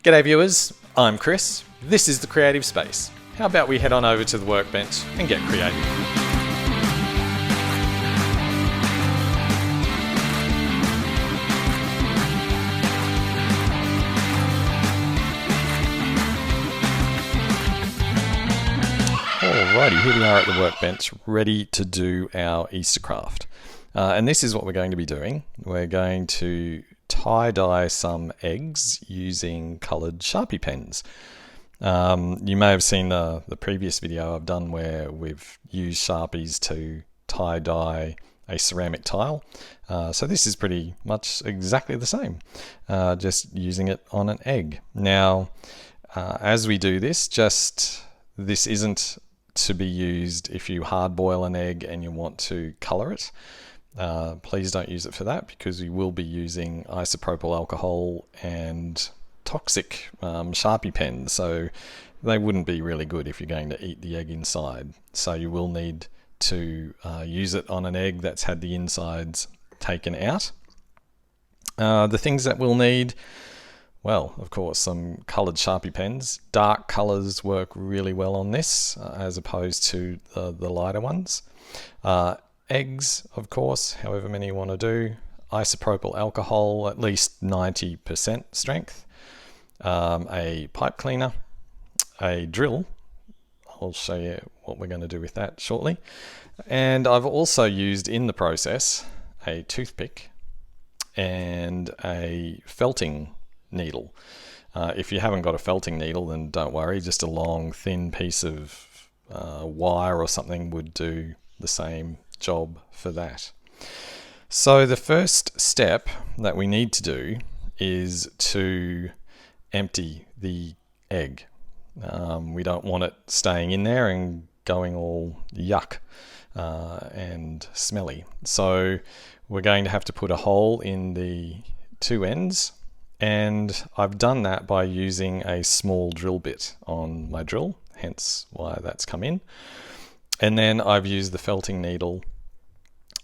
G'day viewers, I'm Chris. This is The Creative Space. How about we head on over to the workbench and get creative? Alrighty, here we are at the workbench, ready to do our Easter craft. And this is what we're going to be doing. We're going to tie-dye some eggs using coloured Sharpie pens. You may have seen the previous video I've done where we've used Sharpies to tie-dye a ceramic tile. So this is pretty much exactly the same, just using it on an egg. Now, as we do this, this isn't to be used if you hard boil an egg and you want to colour it. Please don't use it for that, because we will be using isopropyl alcohol and toxic Sharpie pens, so they wouldn't be really good if you're going to eat the egg inside. So you will need to use it on an egg that's had the insides taken out. The things that we'll need, well, of course, some coloured Sharpie pens. Dark colours work really well on this as opposed to the lighter ones. Eggs, of course, however many you want to do. Isopropyl alcohol, at least 90% strength. A pipe cleaner. A drill. I'll show you what we're going to do with that shortly. And I've also used in the process a toothpick and a felting needle. If you haven't got a felting needle, then don't worry. Just a long, thin piece of wire or something would do the same job for that. So the first step that we need to do is to empty the egg. We don't want it staying in there and going all yuck and smelly. So we're going to have to put a hole in the two ends, and I've done that by using a small drill bit on my drill, hence why that's come in. And then I've used the felting needle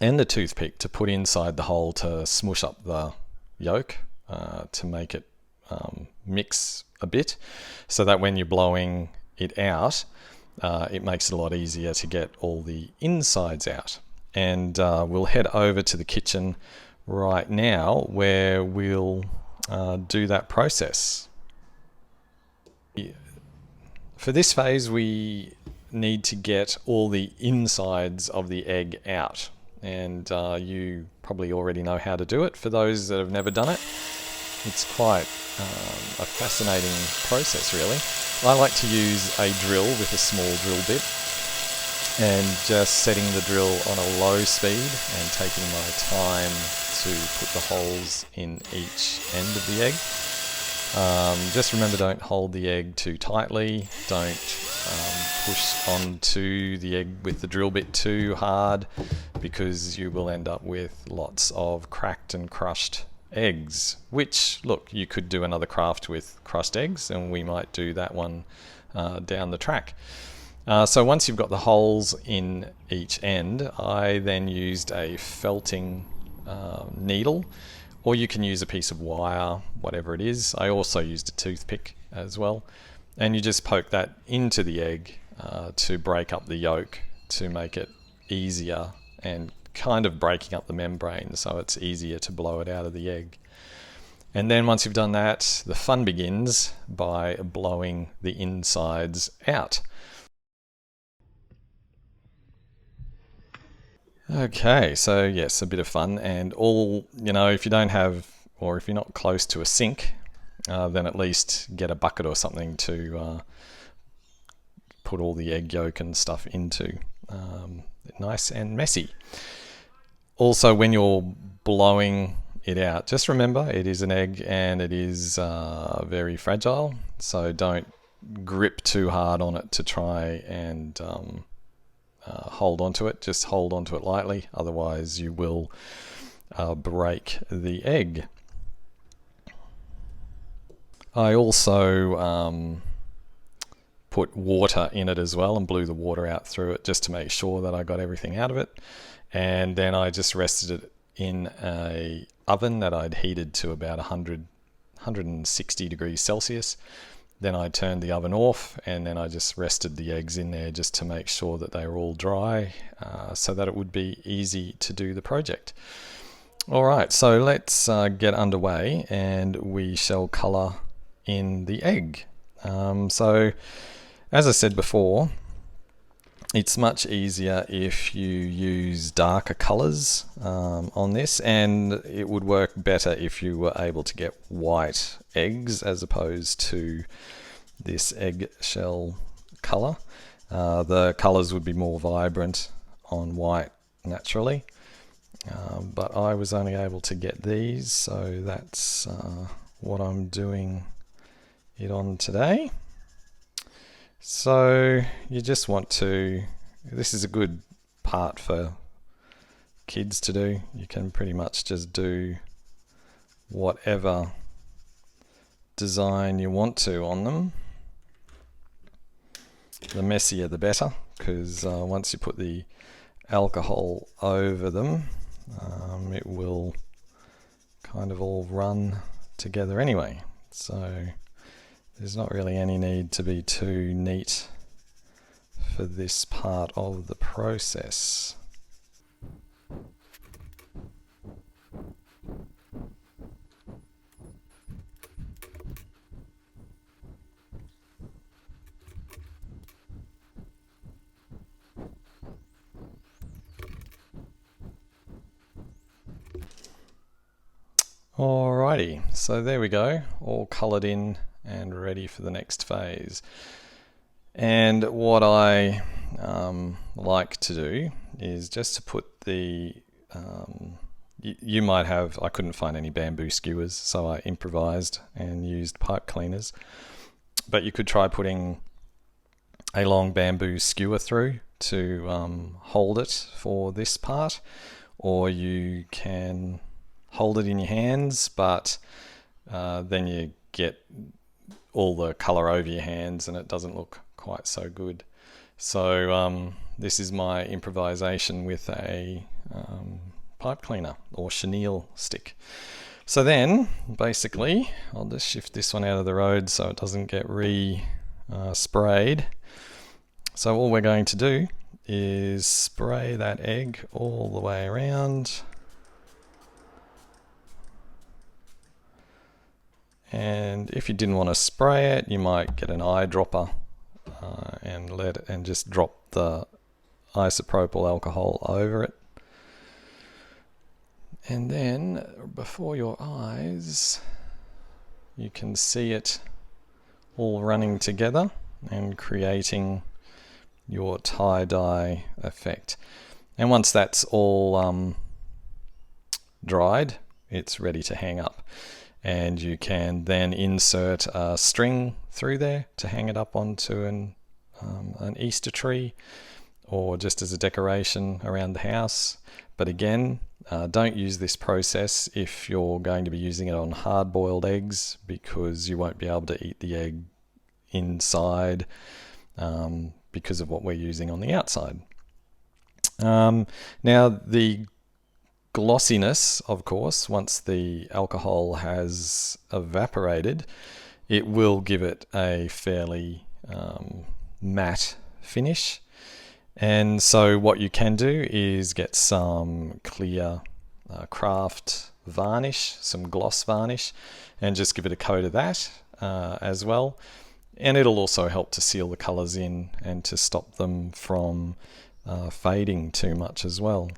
and the toothpick to put inside the hole to smush up the yolk, to make it mix a bit, so that when you're blowing it out, it makes it a lot easier to get all the insides out. And we'll head over to the kitchen right now where we'll do that process. For this phase, we need to get all the insides of the egg out, and you probably already know how to do it. For those that have never done it, it's quite a fascinating process, really. I like to use a drill with a small drill bit and just setting the drill on a low speed and taking my time to put the holes in each end of the egg. Just remember, don't hold the egg too tightly, don't push onto the egg with the drill bit too hard, because you will end up with lots of cracked and crushed eggs, which, look, you could do another craft with crushed eggs, and we might do that one down the track. So once you've got the holes in each end, I then used a felting needle, or you can use a piece of wire, whatever it is. I also used a toothpick as well. And you just poke that into the egg to break up the yolk, to make it easier and kind of breaking up the membrane so it's easier to blow it out of the egg. And then once you've done that, the fun begins by blowing the insides out. Okay, so yes, a bit of fun, and if you don't have, or if you're not close to a sink, then at least get a bucket or something to put all the egg yolk and stuff into. Nice and messy. Also, when you're blowing it out, just remember it is an egg and it is very fragile, so don't grip too hard on it to try and hold onto it. Just hold onto it lightly, otherwise you will break the egg. I also put water in it as well and blew the water out through it just to make sure that I got everything out of it. And then I just rested it in a oven that I'd heated to about 100 160 degrees Celsius. Then I turned the oven off, and then I just rested the eggs in there just to make sure that they were all dry, so that it would be easy to do the project. Alright, so let's get underway, and we shall colour in the egg. So as I said before, it's much easier if you use darker colours on this, and it would work better if you were able to get white eggs as opposed to this eggshell colour. The colours would be more vibrant on white naturally, but I was only able to get these, so that's what I'm doing it on today. So you just want to, this is a good part for kids to do. You can pretty much just do whatever design you want to on them. The messier the better, because once you put the alcohol over them, it will kind of all run together anyway. So there's not really any need to be too neat for this part of the process. Alrighty, so there we go, all coloured in and ready for the next phase. And what I like to do is just to put the, you might have, I couldn't find any bamboo skewers, so I improvised and used pipe cleaners. But you could try putting a long bamboo skewer through to hold it for this part, or you can hold it in your hands, but then you get all the colour over your hands and it doesn't look quite so good. So this is my improvisation with a pipe cleaner or chenille stick. So then basically I'll just shift this one out of the road so it doesn't get sprayed. So all we're going to do is spray that egg all the way around. And if you didn't want to spray it, you might get an eyedropper and just drop the isopropyl alcohol over it. And then before your eyes, you can see it all running together and creating your tie-dye effect. And once that's all dried, it's ready to hang up. And you can then insert a string through there to hang it up onto an Easter tree, or just as a decoration around the house. But again, don't use this process if you're going to be using it on hard-boiled eggs, because you won't be able to eat the egg inside because of what we're using on the outside. Now the glossiness, of course, once the alcohol has evaporated, it will give it a fairly matte finish. And so what you can do is get some clear craft varnish, some gloss varnish, and just give it a coat of that as well. And it'll also help to seal the colours in and to stop them from fading too much as well.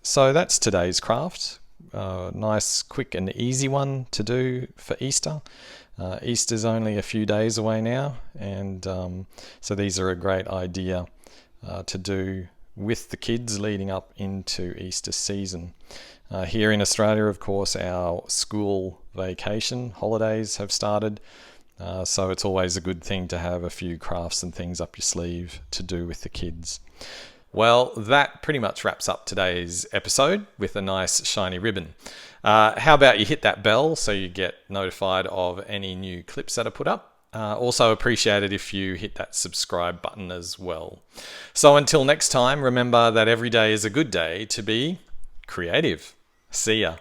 So that's today's craft. Nice, quick and easy one to do for Easter. Easter's only a few days away now, and so these are a great idea to do with the kids leading up into Easter season. Here in Australia, of course, our school vacation holidays have started, so it's always a good thing to have a few crafts and things up your sleeve to do with the kids. Well, that pretty much wraps up today's episode with a nice shiny ribbon. How about you hit that bell so you get notified of any new clips that are put up? Also appreciate it if you hit that subscribe button as well. So until next time, remember that every day is a good day to be creative. See ya.